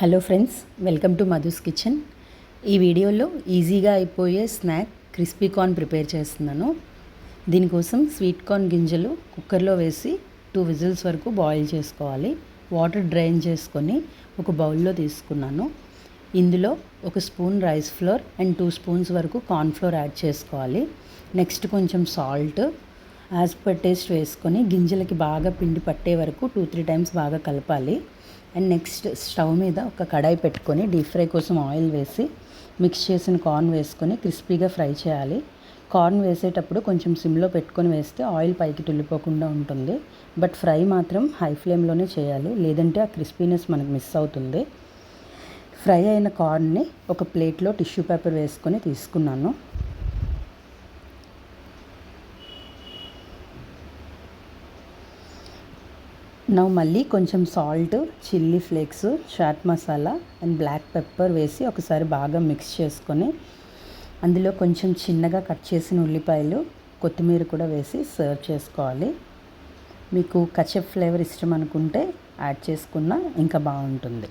Hello friends, welcome to Madhu's kitchen. ఈ వీడియోలో ఈజీగా అయిపోయే స్నాక్ క్రిస్పీ కార్న్ ప్రిపేర్ చేస్తున్నాను. దీనికోసం స్వీట్ కార్న్ గింజలు కుక్కర్లో వేసి 2 విజిల్స్ వరకు బాయిల్ చేసుకోవాలి. వాటర్ డ్రైన్ చేసుకొని ఒక బౌల్లో తీసుకున్నాను. ఇందులో 1 spoon rice flour and 2 spoons వరకు కార్న్ ఫ్లోర్ యాడ్ చేసుకోవాలి. నెక్స్ట్ కొంచెం సాల్ట్ యాజ్ పర్ టేస్ట్ వేసుకొని గింజలకి బాగా పిండి పట్టే వరకు 2-3 టైమ్స్ బాగా కలపాలి. అండ్ నెక్స్ట్ స్టవ్ మీద ఒక కడాయి పెట్టుకొని డీప్ ఫ్రై కోసం ఆయిల్ వేసి మిక్స్ చేసిన కార్న్ వేసుకొని క్రిస్పీగా ఫ్రై చేయాలి. కార్న్ వేసేటప్పుడు కొంచెం సిమ్లో పెట్టుకొని వేస్తే ఆయిల్ పైకి తుల్లిపోకుండా ఉంటుంది. బట్ ఫ్రై మాత్రం హై ఫ్లేమ్లోనే చేయాలి, లేదంటే ఆ క్రిస్పీనెస్ మనకు మిస్ అవుతుంది. ఫ్రై అయిన కార్న్ని ఒక ప్లేట్లో టిష్యూ పేపర్ వేసుకొని తీసుకున్నాను. మళ్ళీ కొంచెం salt, chilli flakes, chaat masala and black pepper వేసి ఒకసారి బాగా మిక్స్ చేసుకొని అందులో కొంచెం చిన్నగా కట్ చేసిన ఉల్లిపాయలు, కొత్తిమీర కూడా వేసి సర్వ్ చేసుకోవాలి. మీకు కచప్ ఫ్లేవర్ ఇష్టం అనుకుంటే యాడ్ చేసుకున్నా ఇంకా బాగుంటుంది.